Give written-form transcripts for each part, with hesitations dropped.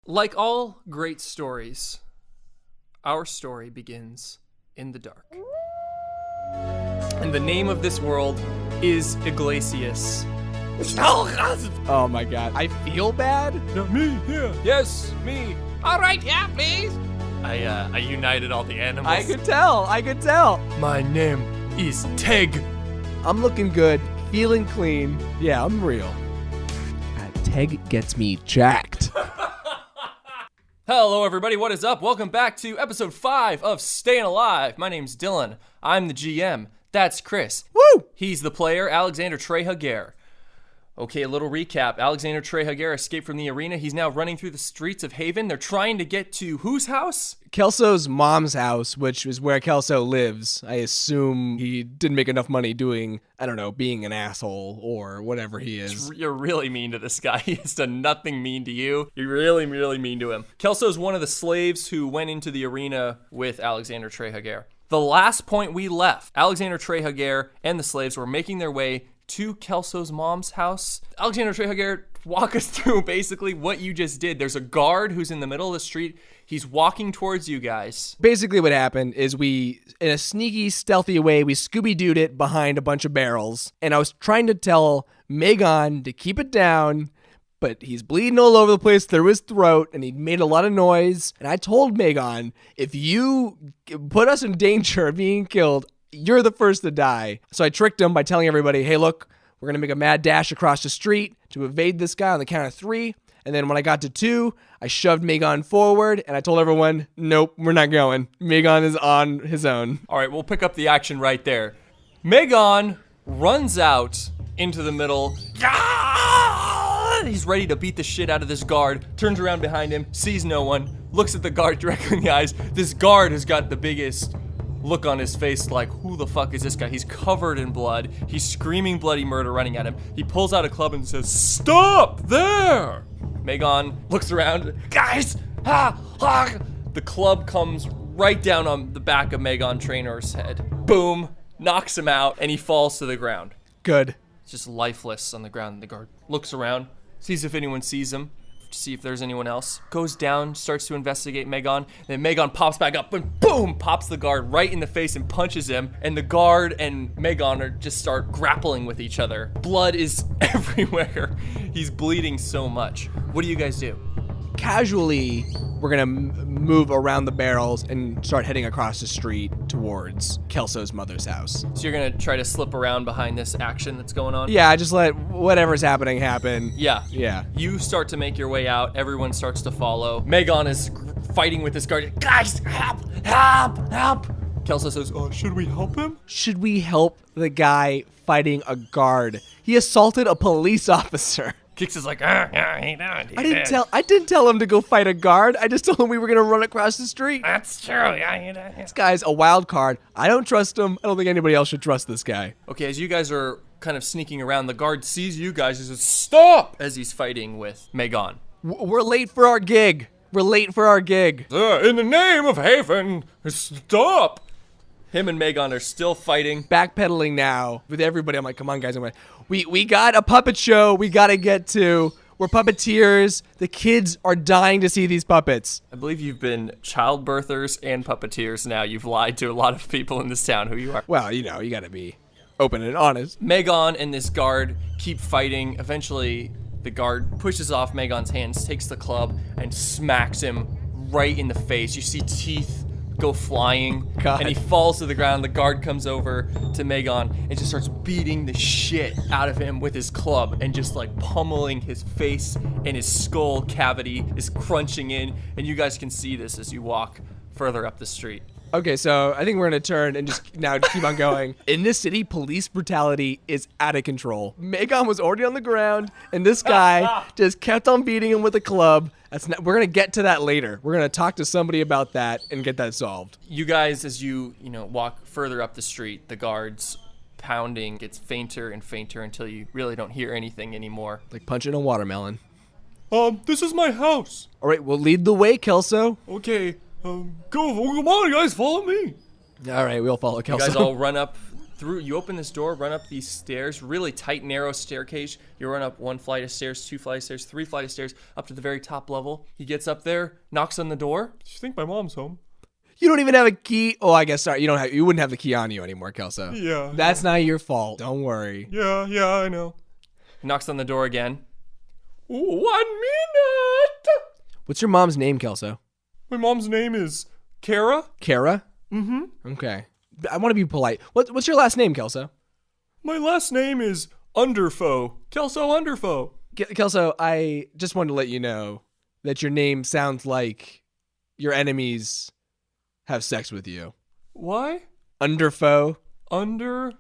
Like all great stories, our story begins in the dark. And the name of this world is Iglesias. Oh my god, I feel bad? No, me, yeah. Yes, me. All right, yeah, please. I united all the animals. I could tell. My name is Teg. I'm looking good, feeling clean. Yeah, I'm real. Teg gets me jacked. Hello, everybody. What is up? Welcome back to episode 5 of Stayin' Alive. My name's Dylan. I'm the GM. That's Chris. Woo! He's the player, Alexander Trehaguer. Okay, a little recap. Alexander Trehaguer escaped from the arena. He's now running through the streets of Haven. They're trying to get to whose house? Kelso's mom's house, which is where Kelso lives. I assume he didn't make enough money doing, I don't know, being an asshole or whatever he is. You're really mean to this guy. He has done nothing mean to you. You're really, really mean to him. Kelso's one of the slaves who went into the arena with Alexander Trehaguer. The last point we left, Alexander Trehaguer and the slaves were making their way to Kelso's mom's house. Alexander Trehaguer, walk us through basically what you just did. There's a guard who's in the middle of the street. He's walking towards you guys. Basically what happened is we, in a sneaky, stealthy way, we Scooby-Dooed it behind a bunch of barrels. And I was trying to tell Meghon to keep it down, but he's bleeding all over the place through his throat, and he made a lot of noise. And I told Meghon, if you put us in danger of being killed, you're the first to die. So I tricked him by telling everybody, hey, look, we're going to make a mad dash across the street to evade this guy on the count of 3. And then when I got to 2, I shoved Meghon forward, and I told everyone, nope, we're not going. Meghon is on his own. All right, we'll pick up the action right there. Meghon runs out into the middle. He's ready to beat the shit out of this guard, turns around behind him, sees no one, looks at the guard directly in the eyes. This guard has got the biggest look on his face like, who the fuck is this guy? He's covered in blood. He's screaming bloody murder, running at him. He pulls out a club and says, stop there! Meghon looks around. Guys! The club comes right down on the back of Meghon Trainor's head. Boom! Knocks him out, and he falls to the ground. Good. Just lifeless on the ground. The guard looks around, sees if anyone sees him, to see if there's anyone else. Goes down, starts to investigate Meghon. Then Meghon pops back up and boom, pops the guard right in the face and punches him. And the guard and Meghon are just start grappling with each other. Blood is everywhere. He's bleeding so much. What do you guys do? Casually, we're going to move around the barrels and start heading across the street towards Kelso's mother's house. So you're going to try to slip around behind this action that's going on? Yeah, just let whatever's happening happen. Yeah. Yeah. You start to make your way out. Everyone starts to follow. Meghon is fighting with this guard. Guys, help! Kelso says, should we help him? Should we help the guy fighting a guard? He assaulted a police officer. Kix is like, he I didn't tell him to go fight a guard. I just told him we were gonna run across the street. That's true, yeah. This guy's a wild card. I don't trust him. I don't think anybody else should trust this guy. Okay, as you guys are kind of sneaking around, the guard sees you guys and says, stop! As he's fighting with Meghon. We're late for our gig. In The name of Haven, stop! Him and Meghon are still fighting. Backpedaling now with everybody. I'm like, come on, guys. We got a puppet show we got to get to. We're puppeteers. The kids are dying to see these puppets. I believe you've been childbirthers and puppeteers now. You've lied to a lot of people in this town who you are. Well, you know, you got to be open and honest. Meghon and this guard keep fighting. Eventually, the guard pushes off Meghon's hands, takes the club, and smacks him right in the face. You see teeth go flying, God. And he falls to the ground. The guard comes over to Meghon and just starts beating the shit out of him with his club and just like pummeling his face, and his skull cavity is crunching in, and you guys can see this as you walk further up the street. Okay, so I think we're going to turn and just now keep on going. In this city, police brutality is out of control. Meghon was already on the ground, and this guy just kept on beating him with a club. We're going to get to that later. We're going to talk to somebody about that and get that solved. You guys, as you walk further up the street, the guards pounding gets fainter and fainter until you really don't hear anything anymore. Like punching a watermelon. This is my house. All right, we'll lead the way, Kelso. Okay, come on, guys, follow me. All right, we'll follow Kelso. You guys all run up You open this door, run up these stairs, really tight, narrow staircase. You run up 1 flight of stairs, 2 flight of stairs, 3 flight of stairs, up to the very top level. He gets up there, knocks on the door. Do you think my mom's home? You don't even have a key. Oh, I guess, sorry. You wouldn't have the key on you anymore, Kelso. Yeah. That's not your fault. Don't worry. Yeah, I know. He knocks on the door again. 1 minute! What's your mom's name, Kelso? My mom's name is Kara. Kara? Mm-hmm. Okay. I want to be polite. What's your last name, Kelso? My last name is Underfoe. Kelso Underfoe. Kelso, I just wanted to let you know that your name sounds like your enemies have sex with you. Why? Underfoe. Underfoe.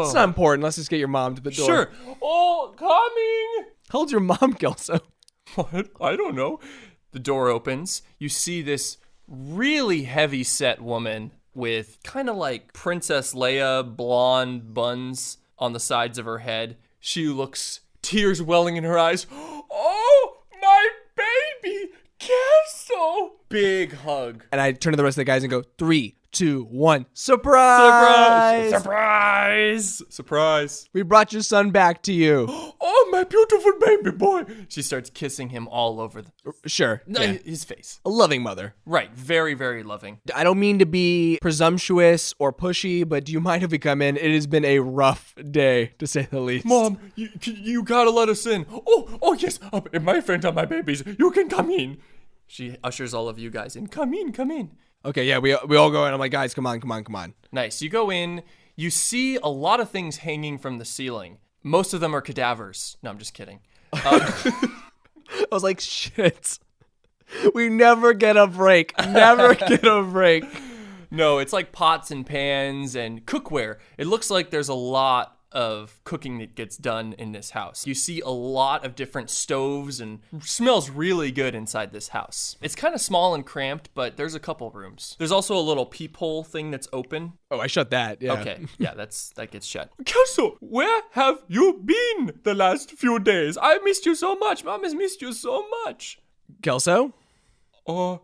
It's not important. Let's just get your mom to the door. Sure. Oh, coming. How old's your mom, Kelso? What? I don't know. The door opens. You see this really heavy set woman with kind of like Princess Leia blonde buns on the sides of her head. She looks, tears welling in her eyes. Oh, my baby, Kelso! Big hug. And I turn to the rest of the guys and go, 3, 2, 1, surprise! Surprise. We brought your son back to you. Oh, my beautiful baby boy. She starts kissing him all over Sure. Yeah. his face. A loving mother. Right. Very, very loving. I don't mean to be presumptuous or pushy, but do you mind if we come in? It has been a rough day, to say the least. Mom, you gotta let us in. Oh, yes. My friends are my babies. You can come in. She ushers all of you guys in. Come in. Okay, yeah, we all go in. I'm like, guys, come on. Nice. You go in. You see a lot of things hanging from the ceiling. Most of them are cadavers. No, I'm just kidding. I was like, shit. We never get a break. No, it's like pots and pans and cookware. It looks like there's a lot of cooking that gets done in this house. You see a lot of different stoves and smells really good inside this house. It's kind of small and cramped, but there's a couple rooms. There's also a little peephole thing that's open. Oh, I shut that. Yeah. Okay, yeah, that gets shut. Kelso, where have you been the last few days? I missed you so much. Mom has missed you so much. Kelso? Am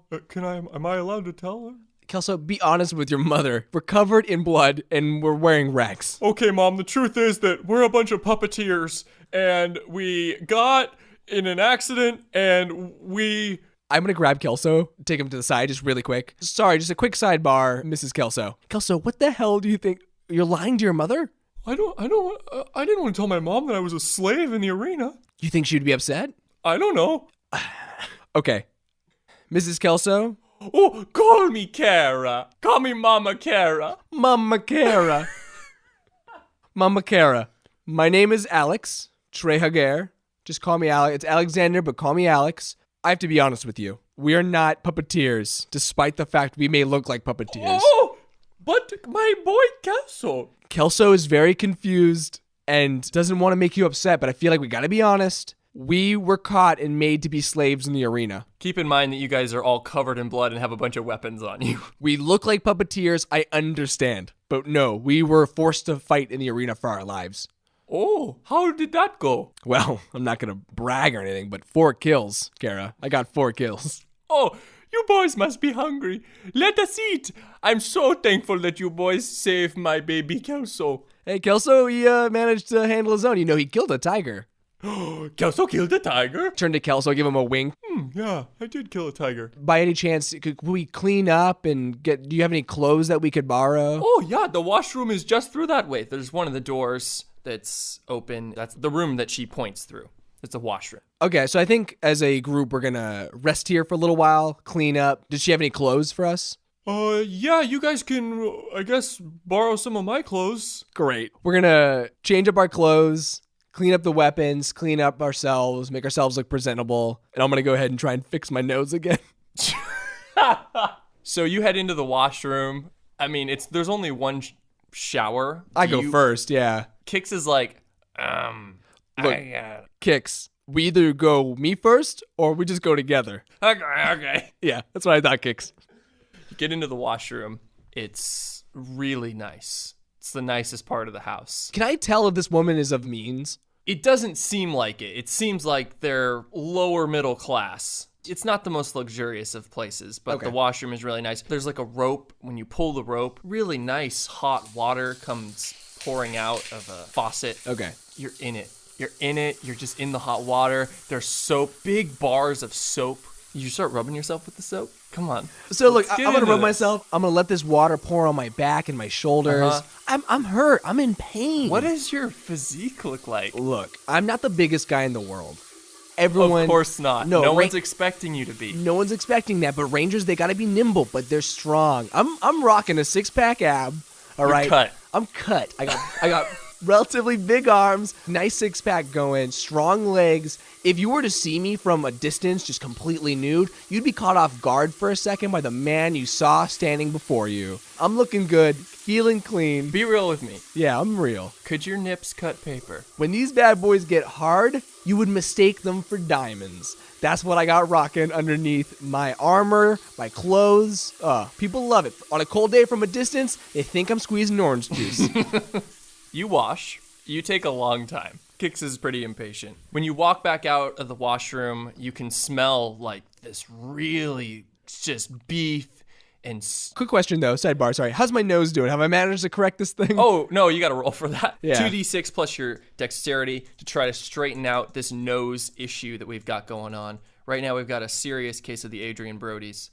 I allowed to tell her? Kelso, be honest with your mother. We're covered in blood and we're wearing rags. Okay, Mom, the truth is that we're a bunch of puppeteers and we got in an accident and I'm gonna grab Kelso, take him to the side just really quick. Sorry, just a quick sidebar, Mrs. Kelso. Kelso, what the hell do you think? You're lying to your mother? I didn't want to tell my mom that I was a slave in the arena. You think she'd be upset? I don't know. Okay. Mrs. Kelso? Oh, call me Kara. Call me Mama Kara. Mama Kara. Mama Kara. My name is Alex Trehager. Just call me Alex. It's Alexander, but call me Alex. I have to be honest with you. We are not puppeteers, despite the fact we may look like puppeteers. Oh, but my boy Kelso. Kelso is very confused and doesn't want to make you upset, but I feel like we gotta be honest. We were caught and made to be slaves in the arena. Keep in mind that you guys are all covered in blood and have a bunch of weapons on you. We look like puppeteers, I understand. But no, we were forced to fight in the arena for our lives. Oh, how did that go? Well, I'm not gonna brag or anything, but 4 kills, Kara. I got 4 kills. Oh, you boys must be hungry. Let us eat. I'm so thankful that you boys saved my baby Kelso. Hey, Kelso, he managed to handle his own. You know, he killed a tiger. Kelso killed a tiger? Turn to Kelso, give him a wink. Yeah, I did kill a tiger. By any chance, could we clean up and do you have any clothes that we could borrow? Oh, yeah, the washroom is just through that way. There's one of the doors that's open. That's the room that she points through. It's a washroom. Okay, so I think as a group, we're gonna rest here for a little while, clean up. Does she have any clothes for us? Yeah, you guys can, I guess, borrow some of my clothes. Great. We're gonna change up our clothes, clean up the weapons, clean up ourselves, make ourselves look presentable, and I'm gonna go ahead and try and fix my nose again. So you head into the washroom. I mean, there's only one shower. I go first, yeah. Kix is like, Look, Kix, we either go me first or we just go together. Okay. Yeah, that's what I thought, Kix. You get into the washroom. It's really nice. It's the nicest part of the house. Can I tell if this woman is of means? It doesn't seem like it. It seems like they're lower middle class. It's not the most luxurious of places, but Okay. the washroom is really nice. There's like a rope. When you pull the rope, really nice hot water comes pouring out of a faucet. Okay. You're in it. You're just in the hot water. There's soap, big bars of soap. You start rubbing yourself with the soap? Come on. So look, Let's I'm get gonna into rub this. myself. I'm gonna let this water pour on my back and my shoulders. I'm hurt. I'm in pain. What does your physique look like? Look, I'm not the biggest guy in the world. Everyone, Of course not. No, one's expecting you to be. No one's expecting that. But Rangers, they gotta be nimble, but they're strong. I'm rocking a 6-pack ab. All right. cut. I'm cut. I got relatively big arms, nice 6-pack going, strong legs. If you were to see me from a distance, just completely nude, you'd be caught off guard for a second by the man you saw standing before you. I'm looking good, feeling clean. Be real with me. Yeah, I'm real. Could your nips cut paper? When these bad boys get hard, you would mistake them for diamonds. That's what I got rocking underneath my armor, my clothes. People love it. On a cold day from a distance, they think I'm squeezing orange juice. You wash. You take a long time. Kix is pretty impatient. When you walk back out of the washroom, you can smell like this really just beef and... Quick question though, sidebar, sorry. How's my nose doing? Have I managed to correct this thing? Oh, no, you got to roll for that. Yeah. 2d6 plus your dexterity to try to straighten out this nose issue that we've got going on. Right now, we've got a serious case of the Adrian Brodies.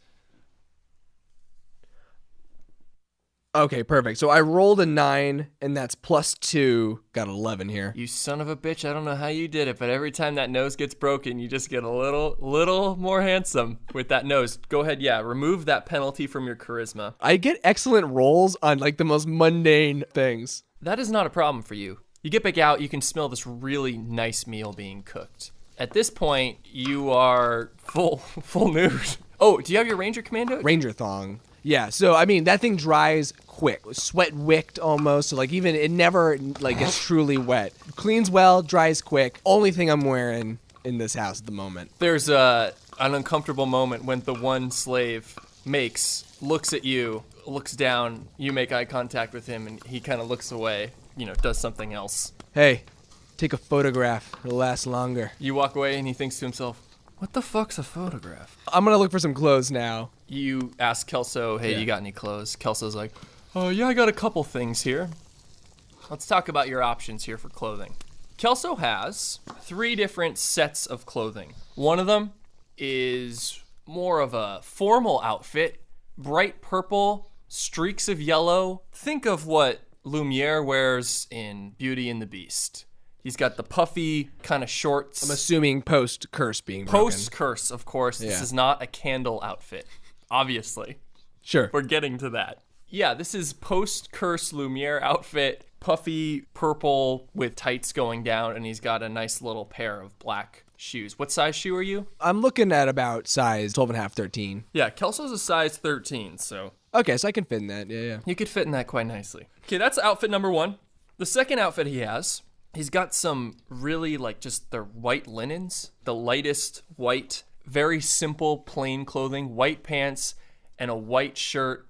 Okay, perfect. So I rolled a 9, and that's +2. Got 11 here. You son of a bitch, I don't know how you did it, but every time that nose gets broken, you just get a little more handsome with that nose. Go ahead, yeah, remove that penalty from your charisma. I get excellent rolls on like the most mundane things. That is not a problem for you. You get back out, you can smell this really nice meal being cooked. At this point, you are full nude. Oh, do you have your Ranger Commando? Ranger thong. Yeah, so I mean that thing dries quick, sweat wicked almost. So like even it never like gets truly wet. Cleans well, dries quick. Only thing I'm wearing in this house at the moment. There's an uncomfortable moment when the one slave looks at you, looks down, you make eye contact with him, and he kind of looks away, does something else. Hey, take a photograph. It'll last longer. You walk away and he thinks to himself, what the fuck's a photograph? I'm gonna look for some clothes now. You ask Kelso, hey, you got any clothes? Kelso's like, oh, yeah, I got a couple things here. Let's talk about your options here for clothing. Kelso has 3 different sets of clothing. One of them is more of a formal outfit, bright purple, streaks of yellow. Think of what Lumiere wears in Beauty and the Beast. He's got the puffy kind of shorts. I'm assuming post-curse being broken. Post-curse, of course. Yeah. This is not a candle outfit, obviously. Sure. We're getting to that. Yeah, this is post-curse Lumiere outfit, puffy purple with tights going down, and he's got a nice little pair of black shoes. What size shoe are you? I'm looking at about size 12.5, 13. Yeah, Kelso's a size 13, so... Okay, so I can fit in that. Yeah. You could fit in that quite nicely. Okay, that's outfit number 1. The second outfit he has... He's got some really just their white linens, the lightest white, very simple plain clothing, white pants and a white shirt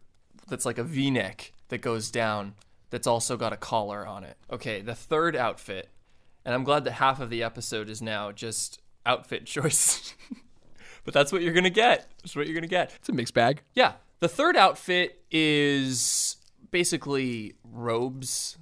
that's like a V-neck that goes down that's also got a collar on it. Okay, the third outfit, and I'm glad that half of the episode is now just outfit choice. But that's what you're going to get. That's what you're going to get. It's a mixed bag. Yeah. The third outfit is basically robes.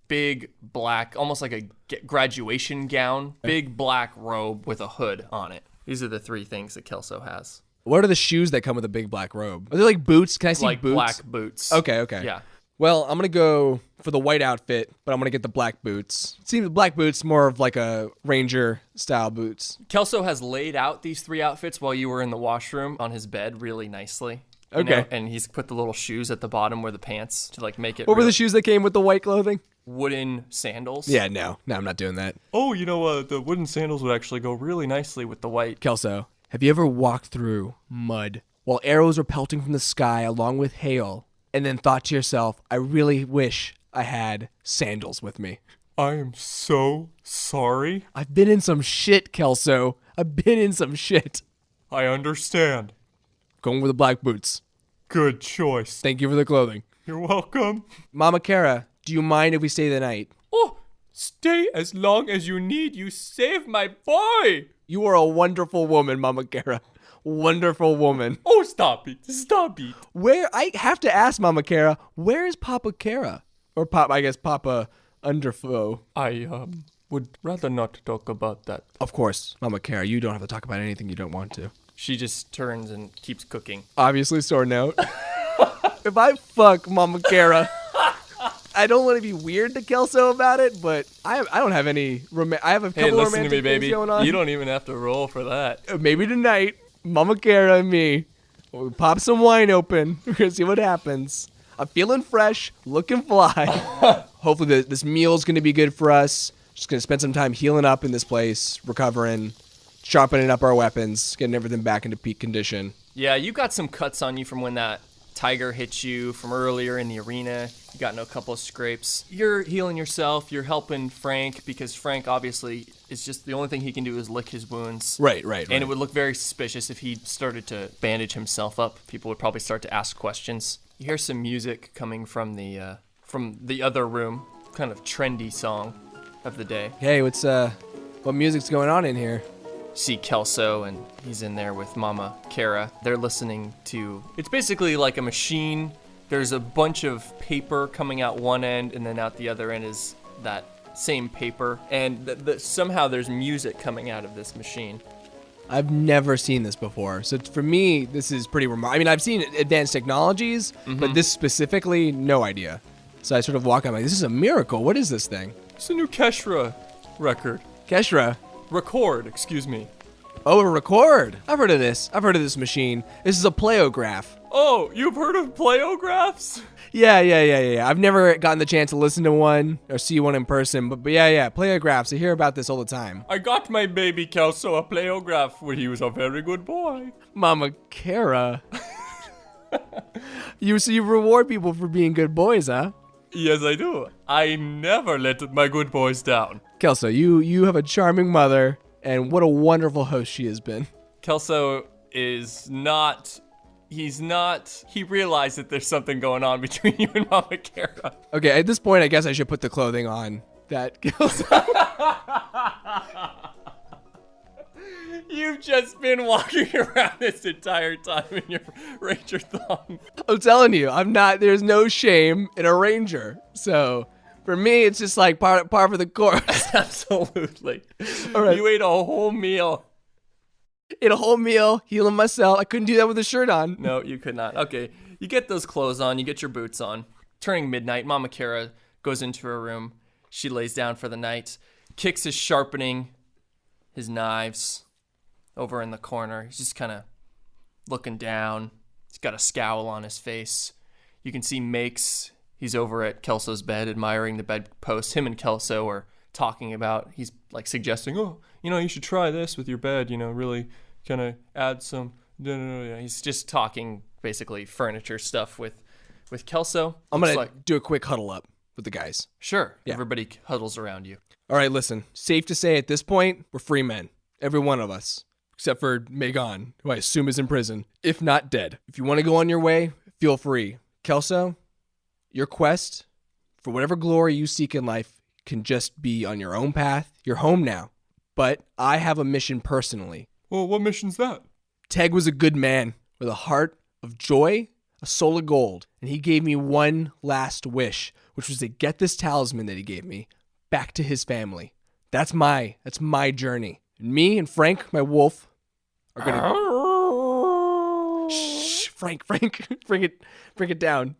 Big black, almost like a graduation gown, big black robe with a hood on it. These are the 3 things that Kelso has. What are the shoes that come with a big black robe? Are they like boots? Can I see Like boots? black boots. Okay. Yeah. Well, I'm going to go for the white outfit, but I'm going to get the black boots. It seems the black boots more of like a Ranger style boots. Kelso has laid out these 3 outfits while you were in the washroom on his bed really nicely. Okay. And he's put the little shoes at the bottom where the pants to make it What were the shoes that came with the white clothing? wooden sandals. Yeah, no, I'm not doing that. Oh, the wooden sandals would actually go really nicely with the white. Kelso, have you ever walked through mud while arrows were pelting from the sky along with hail and then thought to yourself, I really wish I had sandals with me? I am so sorry. I've been in some shit, Kelso. I've been in some shit. I understand. Going with the black boots. Good choice. Thank you for the clothing. You're welcome. Mama Kara, do you mind if we stay the night? Oh, stay as long as you need. You saved my boy. You are a wonderful woman, Mama Kara. Wonderful woman. Oh, stop it. Stop it. I have to ask Mama Kara, where is Papa Kara? Or Papa Underflow. I would rather not talk about that. Of course, Mama Kara, you don't have to talk about anything you don't want to. She just turns and keeps cooking. Obviously, sore note. If I fuck Mama Kara, I don't want to be weird to Kelso about it, but I don't have any. I have a couple Hey, listen to romantic me, things baby. going on. You don't even have to roll for that. Maybe tonight, Mama Kara and me, we'll pop some wine open. We're gonna see what happens. I'm feeling fresh, looking fly. Hopefully, this meal's gonna be good for us. Just gonna spend some time healing up in this place, recovering, sharpening up our weapons, getting everything back into peak condition. Yeah, you got some cuts on you from when that tiger hit you from earlier in the arena. You got a couple of scrapes. You're healing yourself. You're helping Frank because Frank obviously is just the only thing he can do is lick his wounds. Right. And it would look very suspicious if he started to bandage himself up. People would probably start to ask questions. You hear some music coming from the other room, kind of trendy song of the day. Hey, what music's going on in here? See Kelso, and he's in there with Mama Kara. They're listening to, it's basically like a machine. There's a bunch of paper coming out one end, and then out the other end is that same paper. And somehow there's music coming out of this machine. I've never seen this before. So for me, this is pretty remarkable. I mean, I've seen advanced technologies, but this specifically, no idea. So I sort of walk out like, this is a miracle. What is this thing? It's a new Keshra record. Keshra. Excuse me. Oh, a record. I've heard of this. I've heard of this machine. This is a playograph. Oh, you've heard of playographs? Yeah. I've never gotten the chance to listen to one or see one in person, but yeah, playographs. I hear about this all the time. I got my baby Kelso a playograph when he was a very good boy. Mama Kara. You reward people for being good boys, huh? Yes, I do. I never let my good boys down. Kelso, you have a charming mother, and what a wonderful host she has been. Kelso is not... He realized that there's something going on between you and Mama Kara. Okay, at this point, I guess I should put the clothing on that Kelso... You've just been walking around this entire time in your ranger thong. I'm telling you, there's no shame in a ranger. So, for me, it's just like par for the course. Absolutely. All right. You ate a whole meal. Ate a whole meal, healing myself. I couldn't do that with a shirt on. No, you could not. Okay, you get those clothes on, you get your boots on. Turning midnight, Mama Kara goes into her room. She lays down for the night. Kix is sharpening his knives over in the corner. He's just kind of looking down. He's got a scowl on his face. You can see Makes. He's over at Kelso's bed admiring the bedpost. Him and Kelso are talking about, he's like suggesting, oh, you should try this with your bed, really kind of add some, he's just talking basically furniture stuff with Kelso. I'm going to do a quick huddle up with the guys. Sure. Yeah. Everybody huddles around you. All right, listen. Safe to say at this point, we're free men. Every one of us. Except for Meghon, who I assume is in prison, if not dead. If you want to go on your way, feel free. Kelso, your quest for whatever glory you seek in life can just be on your own path. You're home now. But I have a mission personally. Well, what mission's that? Teg was a good man with a heart of joy, a soul of gold, and he gave me one last wish, which was to get this talisman that he gave me back to his family. That's my journey. And me and Frank, my wolf, are gonna... Shh, Frank, bring it down.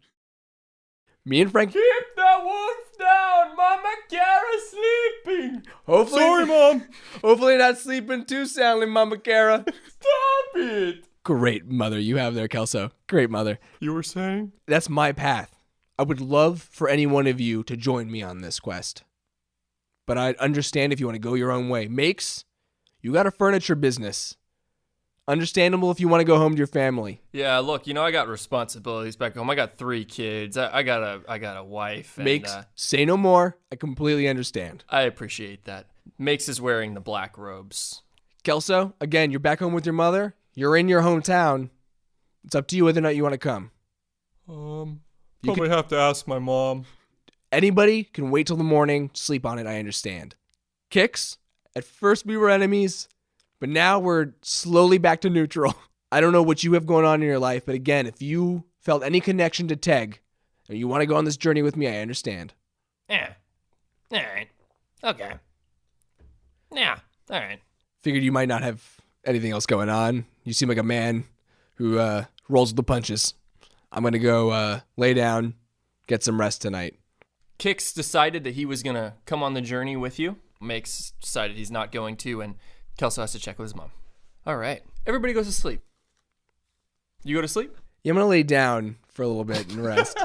Me and Frank... Keep that wolf down! Mama Kara's sleeping! Hopefully... Sorry, Mom! Hopefully not sleeping too soundly, Mama Kara. Stop it! Great mother you have there, Kelso. Great mother. You were saying? That's my path. I would love for any one of you to join me on this quest. But I'd understand if you want to go your own way. Makes, you got a furniture business. Understandable if you want to go home to your family. Yeah, look, I got responsibilities back home. I got 3 kids. I got a wife. And, Makes, say no more. I completely understand. I appreciate that. Makes is wearing the black robes. Kelso, again, you're back home with your mother. You're in your hometown. It's up to you whether or not you want to come. Probably have to ask my mom. Anybody can wait till the morning, sleep on it, I understand. Kix, at first we were enemies, but now we're slowly back to neutral. I don't know what you have going on in your life, but again, if you felt any connection to Teg You want to go on this journey with me? I understand. Yeah. All right. Okay. Yeah. All right. Figured you might not have anything else going on. You seem like a man who rolls with the punches. I'm going to go lay down, get some rest tonight. Kix decided that he was going to come on the journey with you. Makes decided he's not going to, and Kelso has to check with his mom. All right. Everybody goes to sleep. You go to sleep? Yeah, I'm going to lay down for a little bit and rest.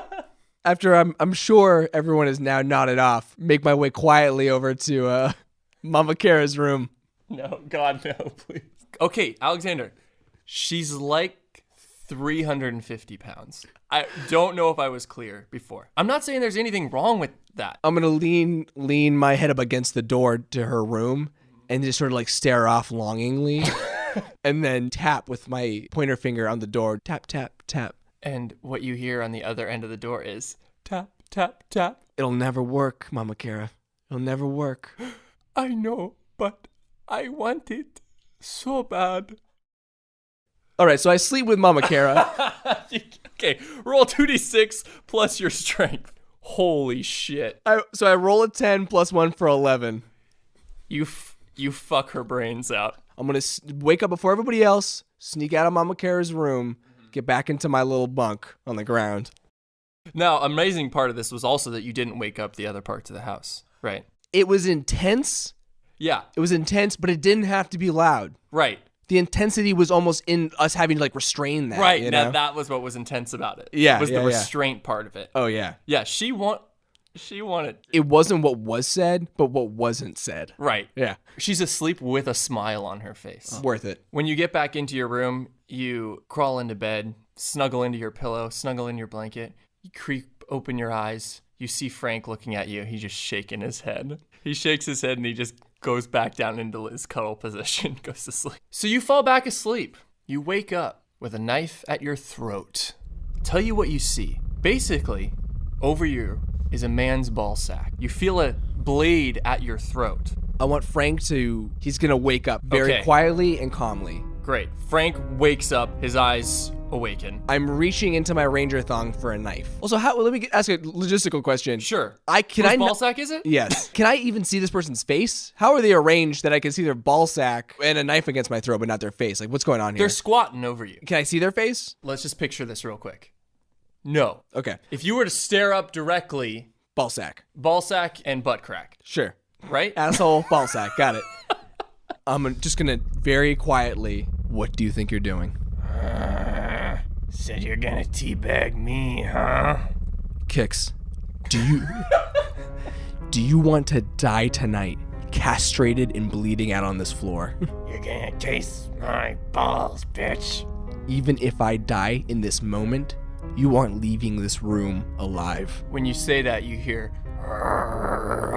After I'm sure everyone is now nodded off, make my way quietly over to Mama Kara's room. No, God, no, please. Okay, Alexander. She's like 350 pounds. I don't know if I was clear before. I'm not saying there's anything wrong with that. I'm going to lean my head up against the door to her room and just sort of like stare off longingly and then tap with my pointer finger on the door. Tap, tap, tap. And what you hear on the other end of the door is tap, tap, tap. It'll never work, Mama Kara. It'll never work. I know, but I want it so bad. All right, so I sleep with Mama Kara. Okay, roll 2d6 plus your strength. Holy shit. So I roll a 10 plus 1 for 11. You fuck her brains out. I'm going to wake up before everybody else, sneak out of Mama Kara's room, get back into my little bunk on the ground. Now, amazing part of this was also that you didn't wake up the other parts of the house, right? It was intense. Yeah. It was intense, but it didn't have to be loud. Right. The intensity was almost in us having to like restrain that. Right. You Now know? that was what was intense about it. Yeah. It was yeah, the yeah. restraint part of it. Oh, yeah. Yeah. She wanted. It wasn't what was said, but what wasn't said. Right. Yeah. She's asleep with a smile on her face. Worth it. When you get back into your room, you crawl into bed, snuggle into your pillow, snuggle in your blanket. You creep open your eyes. You see Frank looking at you. He's just shaking his head. He shakes his head and he just goes back down into his cuddle position, goes to sleep. So you fall back asleep. You wake up with a knife at your throat. Tell you what you see. Basically, over you is a man's ball sack. You feel a blade at your throat. I want Frank he's going to wake up very Okay. quietly and calmly. Great. Frank wakes up, his eyes awaken. I'm reaching into my ranger thong for a knife. Also, let me ask a logistical question. Sure. Can Whose ball sack is it? Yes. Can I even see this person's face? How are they arranged that I can see their ball sack and a knife against my throat, but not their face? Like, what's going on here? They're squatting over you. Can I see their face? Let's just picture this real quick. No. Okay. If you were to stare up directly, Ball sack. ball sack and butt crack, Sure. right? Asshole, ball sack. Got it. I'm just going to very quietly, what do you think you're doing? Said you're gonna teabag me, huh? Kix, do you want to die tonight, castrated and bleeding out on this floor? You're gonna taste my balls, bitch. Even if I die in this moment, you aren't leaving this room alive. When you say that, you hear,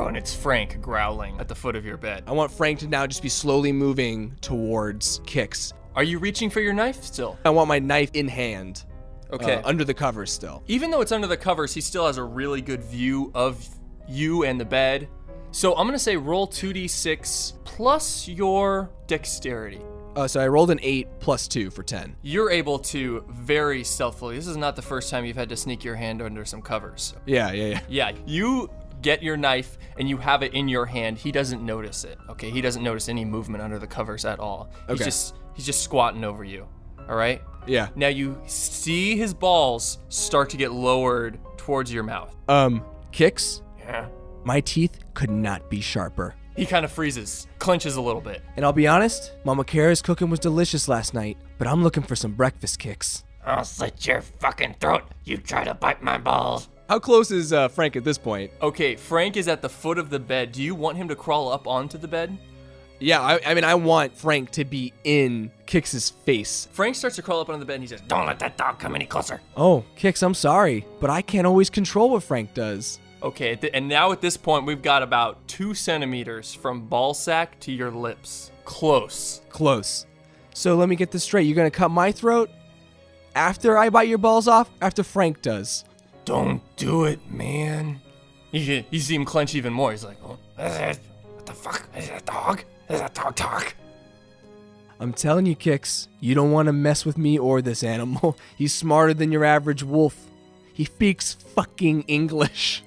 and it's Frank growling at the foot of your bed. I want Frank to now just be slowly moving towards Kix. Are you reaching for your knife still? I want my knife in hand. Okay. Under the covers still. Even though it's under the covers, he still has a really good view of you and the bed. So I'm going to say roll 2d6 plus your dexterity. So I rolled an 8 plus 2 for 10. You're able to very stealthily. This is not the first time you've had to sneak your hand under some covers. Yeah. Yeah, you get your knife and you have it in your hand. He doesn't notice it, okay? He doesn't notice any movement under the covers at all. Okay. He's just squatting over you, all right? Yeah. Now you see his balls start to get lowered towards your mouth. Kix, Yeah. my teeth could not be sharper. He kind of freezes, clenches a little bit. And I'll be honest, Mama Kara's cooking was delicious last night, but I'm looking for some breakfast kicks. I'll slit your fucking throat. You try to bite my balls. How close is Frank at this point? Okay, Frank is at the foot of the bed. Do you want him to crawl up onto the bed? Yeah, I mean, I want Frank to be in Kix's face. Frank starts to crawl up onto the bed and he says, Don't let that dog come any closer. Oh, Kix, I'm sorry, but I can't always control what Frank does. okay, and now at this point, we've got about 2 centimeters from ball sack to your lips. Close. Close. So let me get this straight. You're going to cut my throat after I bite your balls off? After Frank does? Don't do it, man. You see him clench even more. He's like, oh. What the fuck? Is that a dog? Is that dog talk? I'm telling you, Kix, you don't want to mess with me or this animal. He's smarter than your average wolf. He speaks fucking English.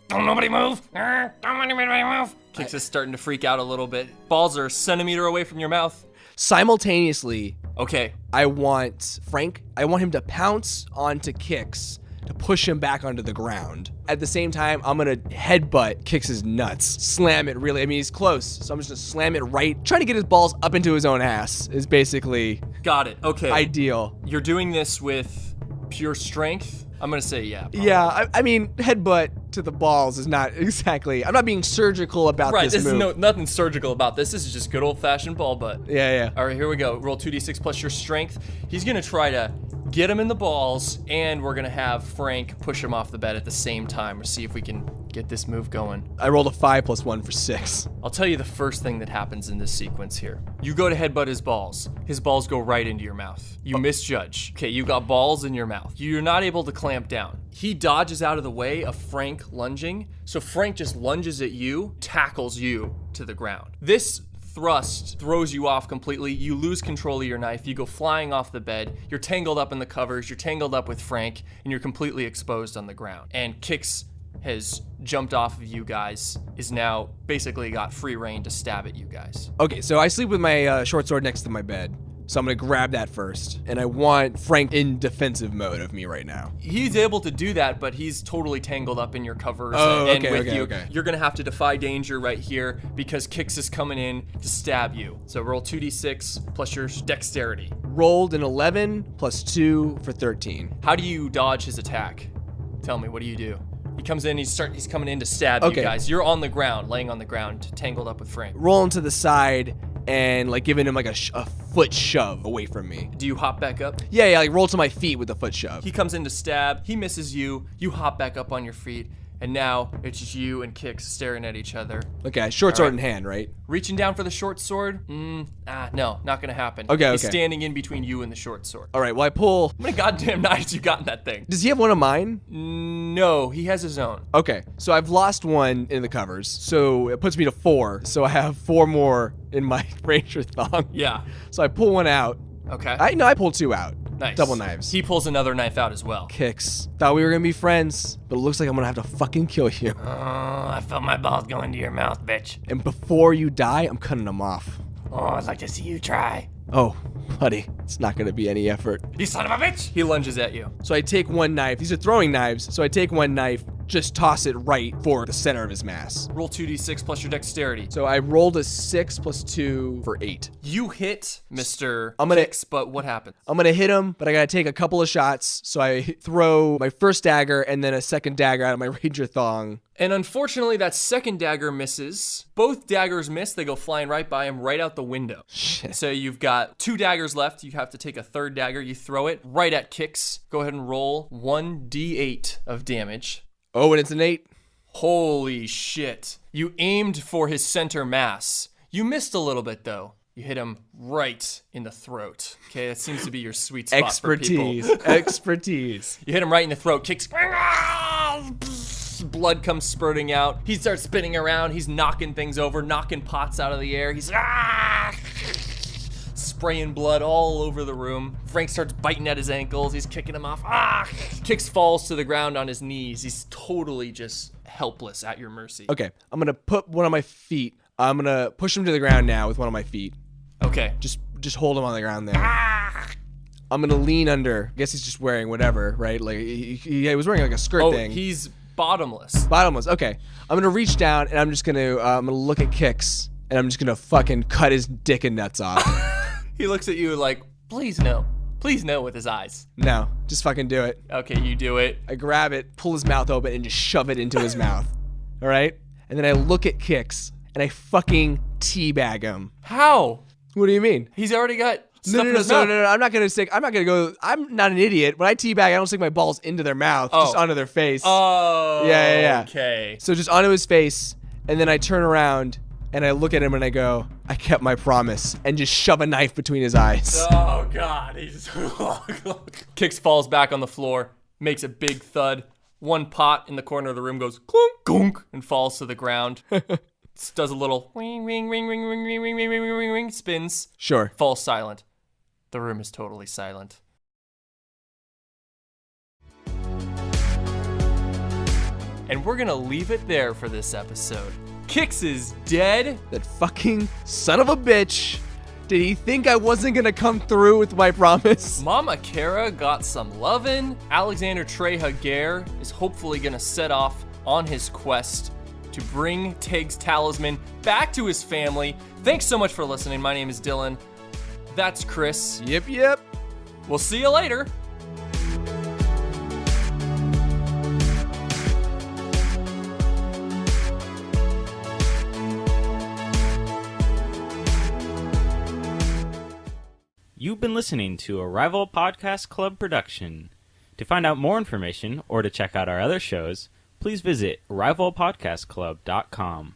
Don't nobody move. Don't anybody move. Kix is starting to freak out a little bit. Balls are a centimeter away from your mouth. Simultaneously, Okay. I want him to pounce onto Kix to push him back onto the ground. At the same time, I'm gonna headbutt Kix's nuts. Slam it really. I mean, he's close, so I'm just gonna slam it right. Trying to get his balls up into his own ass is basically Got it. Okay. ideal. You're doing this with pure strength? I'm going to say yeah. Probably. Yeah, I mean, headbutt to the balls is not exactly, I'm not being surgical about Right, this move. is nothing surgical about this. This is just good old-fashioned ball butt. Yeah. All right, here we go. Roll 2d6 plus your strength. He's going to try to get him in the balls, and we're going to have Frank push him off the bed at the same time. We'll see if we can get this move going. I rolled a 5 + 1 for 6. I'll tell you the first thing that happens in this sequence here. You go to headbutt his balls. His balls go right into your mouth. You misjudge. Okay, you got balls in your mouth. You're not able to clamp down. He dodges out of the way of Frank lunging, so Frank just lunges at you, tackles you to the ground. This thrust throws you off completely. You lose control of your knife. You go flying off the bed. You're tangled up in the covers. You're tangled up with Frank, and you're completely exposed on the ground. And Kix has jumped off of you guys, is now basically got free reign to stab at you guys. Okay, so I sleep with my short sword next to my bed. So I'm gonna grab that first. And I want Frank in defensive mode of me right now. He's able to do that, but he's totally tangled up in your covers Oh, and okay, with okay, you. okay. You're gonna have to defy danger right here because Kix is coming in to stab you. So roll 2d6 plus your dexterity. Rolled an 11 + 2 for 13. How do you dodge his attack? Tell me, what do you do? He comes in, he's coming in to stab Okay. you guys. You're on the ground, laying on the ground, tangled up with Frank. Rolling to the side and like giving him like a foot shove away from me. Do you hop back up? Yeah, like roll to my feet with the foot shove. He comes in to stab, he misses you, you hop back up on your feet, and now it's just you and Kix staring at each other. Okay, short sword right. in hand, right? Reaching down for the short sword? No, not gonna happen. Okay, He's okay. standing in between you and the short sword. All right, well I pull. How many goddamn knives you got in that thing? Does he have one of mine? No, he has his own. Okay, so I've lost one in the covers, so it puts me to 4. So I have 4 more in my ranger thong. Yeah. So I pull one out. Okay. I pulled 2 out. Nice. Double knives. He pulls another knife out as well. Kix. Thought we were gonna be friends, but it looks like I'm gonna have to fucking kill you. I felt my balls go into your mouth, bitch. And before you die, I'm cutting them off. Oh, I'd like to see you try. Oh, buddy, it's not gonna be any effort. You son of a bitch! He lunges at you. So I take one knife. These are throwing knives. So I take one knife, just toss it right for the center of his mass. Roll 2d6 plus your dexterity. So I rolled a 6 + 2 for 8. You hit Mr. I'm gonna- Kix, but what happens? I'm gonna hit him, but I gotta take a couple of shots. So I throw my first dagger and then a second dagger out of my ranger thong. And unfortunately, that second dagger misses. Both daggers miss. They go flying right by him, right out the window. Shit. So you've got 2 daggers left. You have to take a third dagger. You throw it right at Kix. Go ahead and roll 1d8 of damage. Oh, and it's an 8. Holy shit. You aimed for his center mass. You missed a little bit, though. You hit him right in the throat. Okay, that seems to be your sweet spot for people. Expertise. You hit him right in the throat. Kicks. Blood comes spurting out. He starts spinning around. He's knocking things over, knocking pots out of the air. He's spraying blood all over the room. Frank starts biting at his ankles. He's kicking him off. Kix falls to the ground on his knees. He's totally just helpless at your mercy. Okay, I'm gonna put one of my feet. I'm gonna push him to the ground now with one of my feet. Okay. Just hold him on the ground there. I'm gonna lean under. I guess he's just wearing whatever, right? Like he was wearing like a skirt Oh, thing. he's bottomless. Bottomless. Okay. I'm gonna reach down and I'm gonna look at Kix and I'm just gonna fucking cut his dick and nuts off. He looks at you like, please no. Please no with his eyes. No, just fucking do it. Okay, you do it. I grab it, pull his mouth open, and just shove it into his mouth. All right? And then I look at Kix and I fucking teabag him. How? What do you mean? He's already got No, stuff no, in no, his no, mouth. no, no. I'm not gonna go. I'm not an idiot. When I teabag, I don't stick my balls into their mouth, just Oh. onto their face. Oh, Yeah. Okay. So just onto his face, and then I turn around and I look at him and I go, I kept my promise, and just shove a knife between his eyes. Oh God, he's Kix falls back on the floor, makes a big thud. One pot in the corner of the room goes clunk, gunk, and falls to the ground. Does a little ring, ring, ring, ring, ring, ring, ring, ring, ring, ring, ring, spins, Sure. falls silent. The room is totally silent. And we're gonna leave it there for this episode. Kix is dead. That fucking son of a bitch. Did he think I wasn't gonna come through with my promise? Mama Kara got some lovin'. Alexander Trey Haguer is hopefully gonna set off on his quest to bring Teg's talisman back to his family. Thanks so much for listening. My name is Dylan. That's Chris. Yep. We'll see you later. You've been listening to a Rival Podcast Club production. To find out more information or to check out our other shows, please visit rivalpodcastclub.com.